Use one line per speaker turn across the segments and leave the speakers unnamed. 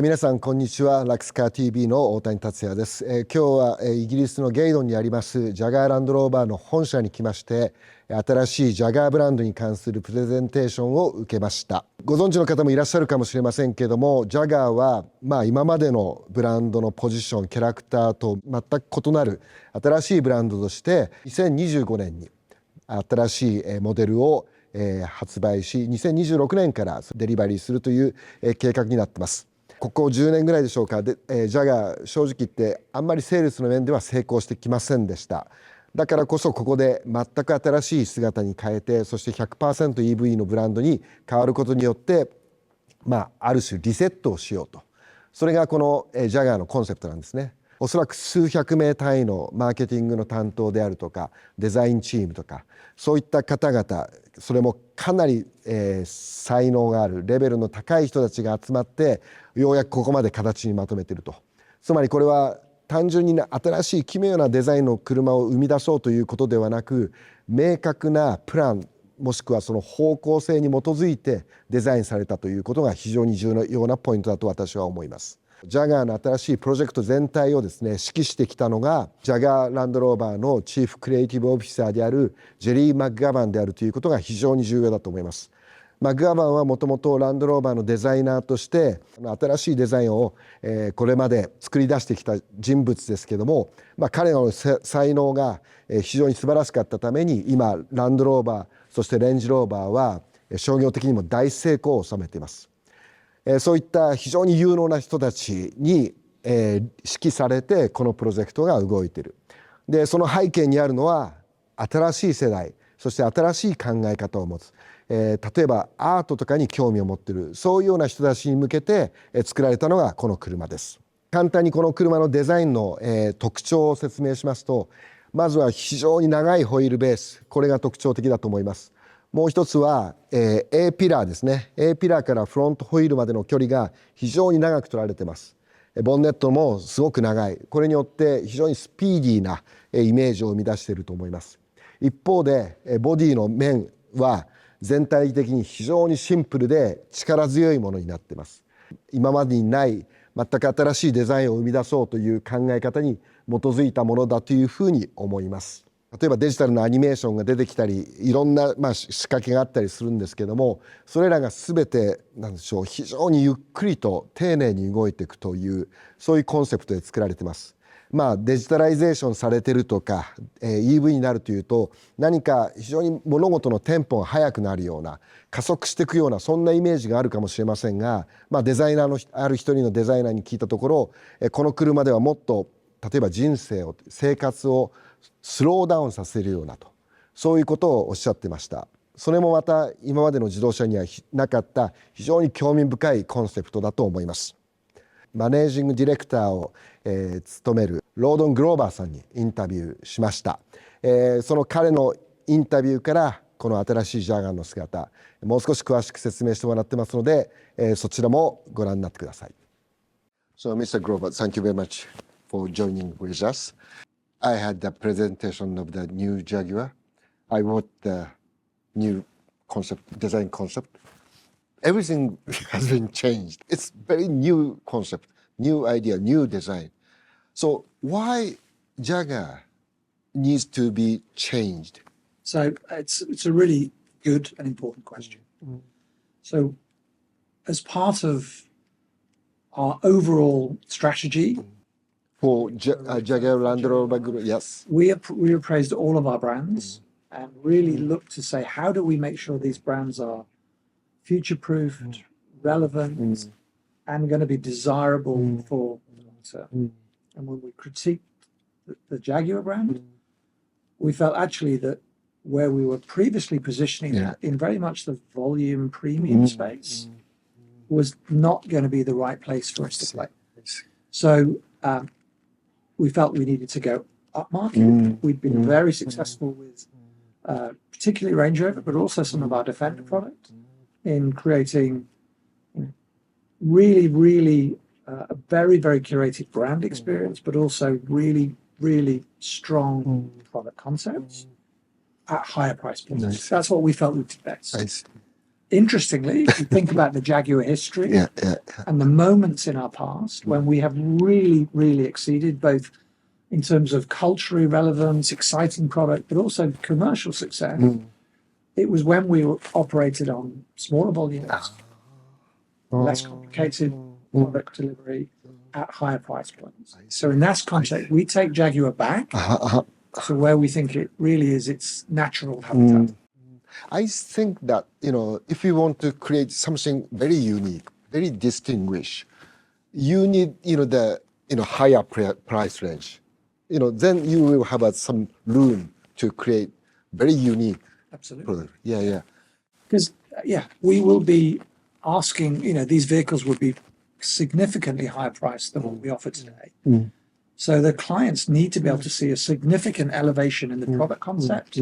皆さんこんにちは。ラクスカー TV の大谷達也です。今日はイギリスのゲイドンにありますジャガーランドローバーの本社に来まして、新しいジャガーブランドに関するプレゼンテーションを受けました。ご存知の方もいらっしゃるかもしれませんけれども、ジャガーは今までのブランドのポジション、キャラクターと全く異なる新しいブランドとして2025年に新しいモデルを発売し、2026年からデリバリーするという計画になっています。ここ10年ぐらいでしょうか。ジャガー正直言ってあんまりセールスの面では成功してきませんでした。だからこそここで全く新しい姿に変えて、そして 100%EV のブランドに変わることによって、ある種リセットをしようと。それがこのジャガーのコンセプトなんですね。おそらく数百名単位のマーケティングの担当であるとかデザインチームとか、そういった方々、それもかなり才能があるレベルの高い人たちが集まってようやくここまで形にまとめていると。つまりこれは単純に新しい奇妙なデザインの車を生み出そうということではなく、明確なプランもしくはその方向性に基づいてデザインされたということが非常に重要なポイントだと私は思います。ジャガーの新しいプロジェクト全体をですね、指揮してきたのがジャガーランドローバーのチーフクリエイティブオフィサーであるジェリー・マッガバンであるということが非常に重要だと思います。マッガバンはもともとランドローバーのデザイナーとして新しいデザインをこれまで作り出してきた人物ですけども、彼の才能が非常に素晴らしかったために今ランドローバーそしてレンジローバーは商業的にも大成功を収めています。そういった非常に有能な人たちに指揮されてこのプロジェクトが動いている。でその背景にあるのは新しい世代、そして新しい考え方を持つ、例えばアートとかに興味を持っている、そういうような人たちに向けて作られたのがこの車です。簡単にこの車のデザインの特徴を説明しますと、まずは非常に長いホイールベース、これが特徴的だと思います。もう一つは、A ピラーですね。A ピラーからフロントホイールまでの距離が非常に長く取られています。ボンネットもすごく長い。これによって非常にスピーディーなイメージを生み出していると思います。一方でボディの面は全体的に非常にシンプルで力強いものになっています。今までにない全く新しいデザインを生み出そうという考え方に基づいたものだというふうに思います。例えばデジタルのアニメーションが出てきたり、いろんな仕掛けがあったりするんですけども、それらが全て何でしょう、非常にゆっくりと丁寧に動いていくという、そういうコンセプトで作られています。デジタライゼーションされてるとか、EV になるというと何か非常に物事のテンポが速くなるような、加速していくような、そんなイメージがあるかもしれませんが、デザイナーのある一人のデザイナーに聞いたところ、この車ではもっと例えば人生を、生活をスローダウンさせるようなと、そういうことをおっしゃってました。それもまた今までの自動車にはなかった非常に興味深いコンセプトだと思います。マネージングディレクターを、務めるロードン・グローバーさんにインタビューしました。その彼のインタビューからこの新しいジャガーの姿、もう少し詳しく説明してもらってますので、そちらもご覧になってください。So, Mr. Grover, thank you very much for joining with us. I had the presentation of the new Jaguar. I wrote the new design concept. Everything has been changed. It's very new concept, new idea, new design. So why Jaguar needs to be changed?
So it's a really good and important question. So as part of our overall strategy
for Jaguar Land Rover Group, yes.
We appraised all of our brands and really looked to say, how do we make sure these brands are future-proofed, relevant, and going to be desirable for the long term? And when we critiqued the Jaguar brand, we felt actually that where we were previously positioning that in very much the volume premium space was not going to be the right place for us to play. So we felt we needed to go upmarket. We'd been very successful with particularly Range Rover, but also some of our Defender product in creating really a very curated brand experience, but also really strong product concepts at higher price points. That's what we felt we did best. interestingly, if you think about the Jaguar history and the moments in our past when we have really, really exceeded both in terms of culturally relevance, exciting product, but also commercial success, it was when we operated on smaller volumes, less complicated product delivery at higher price points. So in that context, we take Jaguar back to where we think it really is its natural habitat.
I think that, if you want to create something very unique, very distinguished, you need, the, higher price range. Then you will have some room to create very unique product. Yeah.
Because, we will be asking, these vehicles would be significantly higher priced than what we offer today. So the clients need to be able to see a significant elevation in the product concept,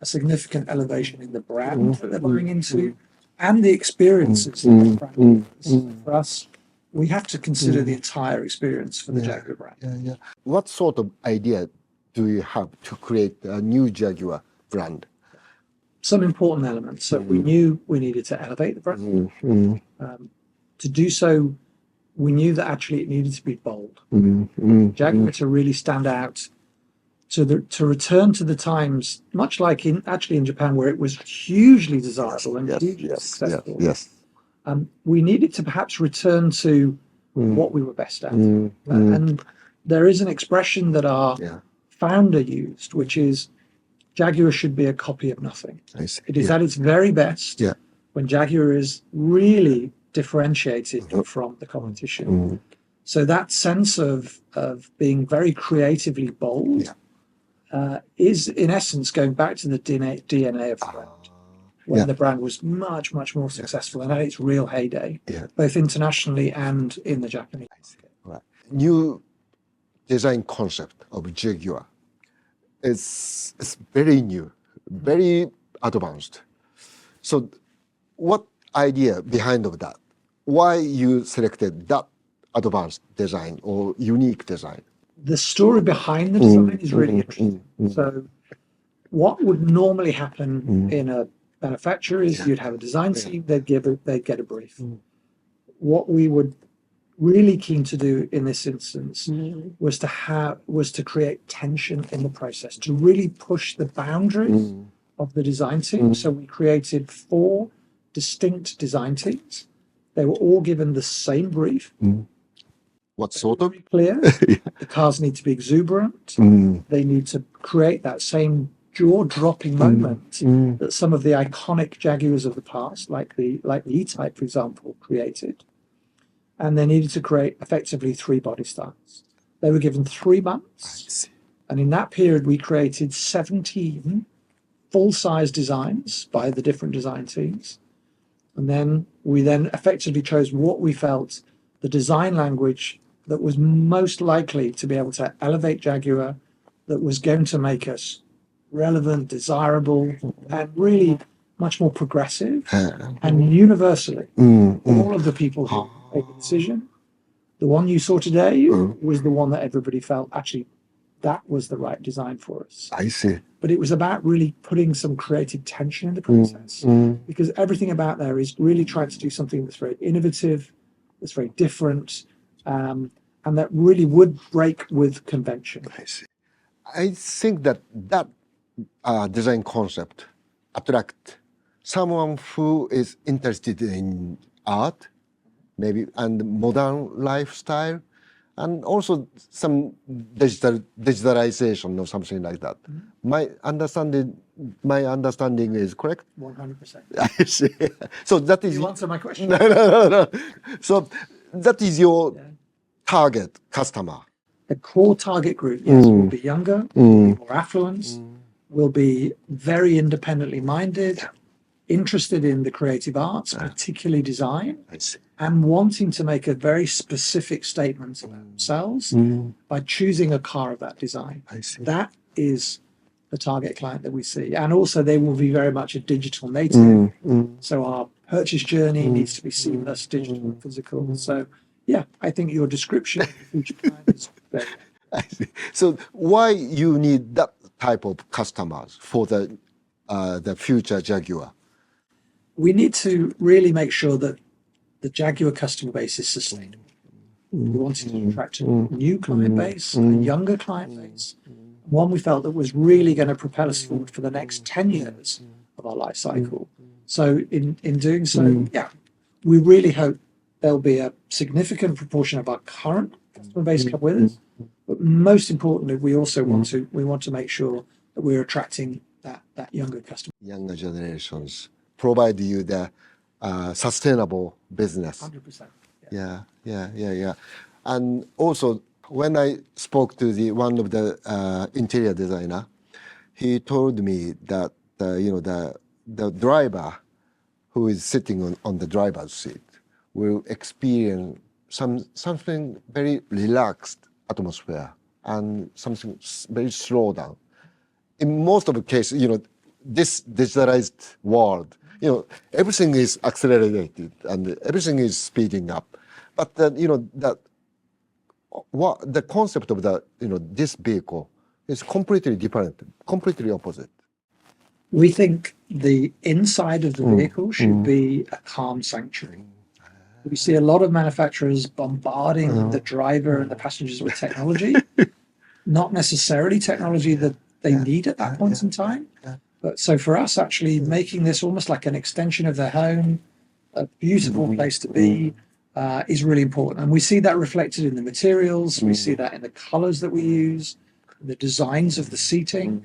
a significant elevation in the brand that they're buying into, and the experiences that the brand offers. For us, we have to consider the entire experience for the Jaguar brand.
What sort of idea do you have to create a new Jaguar brand?
Some important elements. So we knew we needed to elevate the brand. To do so, we knew that actually it needed to be bold. Jaguar to really stand out, to return to the times, much like in Japan, where it was hugely desirable and hugely successful. We needed to perhaps return to what we were best at. And there is an expression that our founder used, which is Jaguar should be a copy of nothing. It is at its very best when Jaguar is really differentiated from the competition. So that sense of being very creatively bold is in essence going back to the DNA of the brand, when the brand was much, much more successful and had its real heyday, both internationally and in the Japanese market.
New design concept of Jaguar is very new, very advanced. So what idea behind of that? Why you selected that advanced design or unique design?
The story behind the design is really interesting. So what would normally happen in a manufacturer is you'd have a design team, they'd get a brief. What we were really keen to do in this instance was to create tension in the process, to really push the boundaries of the design team. So we created 4 distinct design teams. They were all given the same brief.
What sort of?
Clear. The cars need to be exuberant. They need to create that same jaw-dropping moment that some of the iconic Jaguars of the past, like the E-Type, for example, created. And they needed to create effectively 3 body styles. They were given 3 months. And in that period, we created 17 full-size designs by the different design teams. And then we effectively chose what we felt the design language that was most likely to be able to elevate Jaguar, that was going to make us relevant, desirable, and really much more progressive. And universally, all of the people who made the decision, the one you saw today was the one that everybody felt actually that was the right design for us.
I see.
But it was about really putting some creative tension in the process, because everything about there is really trying to do something that's very innovative, that's very different, and that really would break with convention.
I see. I think that design concept attract someone who is interested in art, maybe, and modern lifestyle, and also some digitalization or something like that. My understanding is correct?
100%.
I see. So that is...
You answer my question.
No. So that is your target customer.
The core target group, yes, will be younger, will be more affluent, will be very independently minded, interested in the creative arts, particularly design, and wanting to make a very specific statement about themselves by choosing a car of that design. That is the target client that we see. And also they will be very much a digital native. So our purchase journey needs to be seamless, digital and physical. So yeah, I think your description of the future client is very good.
I see. So why you need that type of customers for the future Jaguar?
we need to really make sure that the Jaguar customer base is sustainable. We wanted to attract a new client base, a younger client base, one we felt that was really going to propel us forward for the next 10 years of our life cycle. So in doing so, yeah, we really hope there'll be a significant proportion of our current customer base come with us. But most importantly, we also want to make sure that we're attracting that younger customer.
Younger generations provide you the sustainable business.
100%.
Yeah. And also, when I spoke to one of the interior designer, he told me that the driver who is sitting on the driver's seat will experience something very relaxed atmosphere and something very slow down. In most of the cases, this digitalized world, everything is accelerated and everything is speeding up. But the concept of this vehicle is completely different, completely opposite.
We think the inside of the vehicle should be a calm sanctuary. We see a lot of manufacturers bombarding the driver and the passengers with technology, not necessarily technology that they need at that point in time. But so for us, actually making this almost like an extension of their home, a beautiful place to be, is really important. And we see that reflected in the materials. We see that in the colors that we use, the designs of the seating.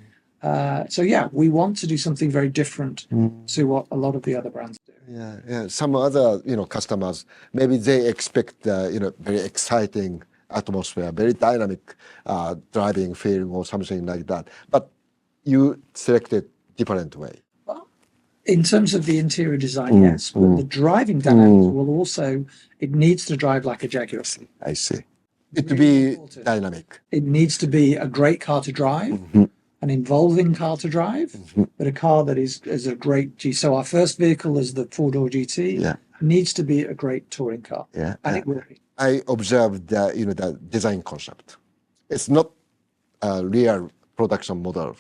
So yeah, we want to do something very different to what a lot of the other brands do.
Yeah. Some other, customers, maybe they expect, very exciting atmosphere, very dynamic driving feeling or something like that. But you selected different way.
Well, in terms of the interior design, yes, but the driving dynamics will also, it needs to drive like a Jaguar.
I see. It to be dynamic.
It needs to be a great car to drive. An involving car to drive, but a car that is a great G. So our first vehicle is the four-door GT. Needs to be a great touring car, and it will be.
I observed the design concept. It's not a real production model.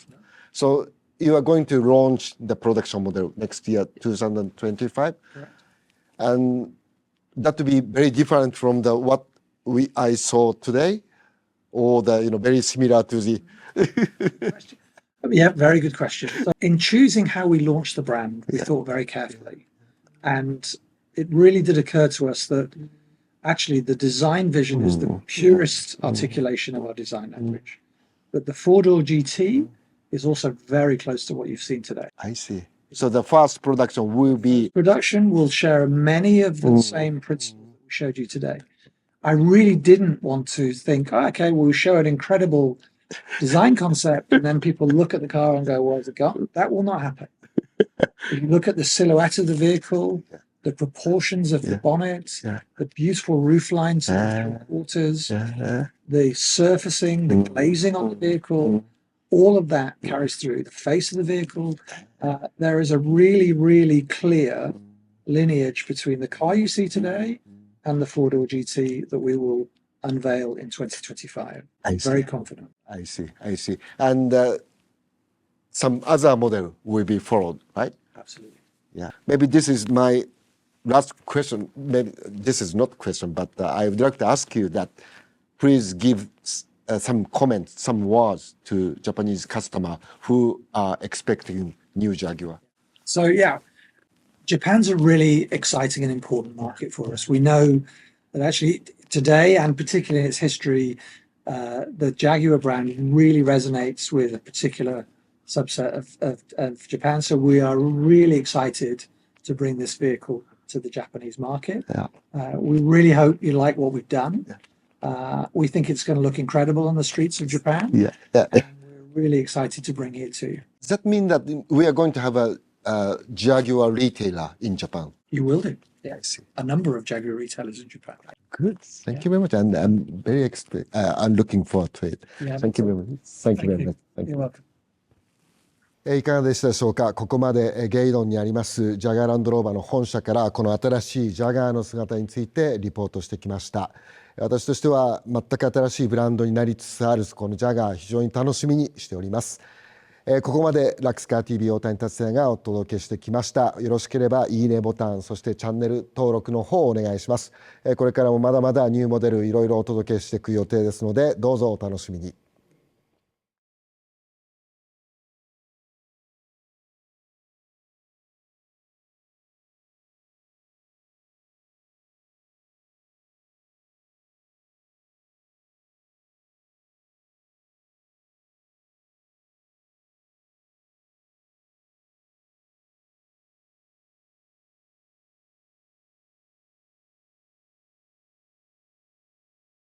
So you are going to launch the production model next year, 2025, and that will be very different from what I saw today, or very similar to the.
Yeah, very good question. So in choosing how we launched the brand, we thought very carefully. And it really did occur to us that actually the design vision is the purest articulation of our design language. But the four-door GT is also very close to what you've seen today.
I see. So the first production will be.
Production will share many of the same principles that we showed you today. I really didn't want to think, okay, we'll show an incredible design concept and then people look at the car and go, where's it gone? That will not happen. If you look at the silhouette of the vehicle, the proportions of the bonnet, the beautiful roof lines of the three quarters, the surfacing, the glazing on the vehicle, all of that carries through the face of the vehicle. There is a really, really clear lineage between the car you see today and the four-door GT that we will unveil in 2025. I'm very confident.
I see. And some other model will be followed, right?
Absolutely.
Yeah. Maybe this is my last question. Maybe this is not question, but I would like to ask you that please give some comments, some words to Japanese customer who are expecting new Jaguar.
So yeah, Japan's a really exciting and important market for us. We know that actually today, and particularly in its history, the Jaguar brand really resonates with a particular subset of Japan. So we are really excited to bring this vehicle to the Japanese market. We really hope you like what we've done. We think it's going to look incredible on the streets of Japan. And we're really excited to bring it to you.
Does that mean that we are going to have a Jaguar retailer in Japan?
You will do. Yeah, I see. A number of Jaguar retailers in Japan.
Good. Thank you very much. And I'm very I'm looking forward to it. Thank you very much. Thank you very much.
You're welcome.
いかがでしたでしょうか。ここまでゲイドンにありますジャガーランドローバーの本社からこの新しいジャガーの姿についてリポートしてきました。私としては全く新しいブランドになりつつあるこのジャガー、非常に楽しみにしております。ここまでラクスカー TV 大谷達也がお届けしてきました。よろしければいいねボタン、そしてチャンネル登録の方をお願いします。これからもまだまだニューモデルいろいろお届けしていく予定ですので、どうぞお楽しみに。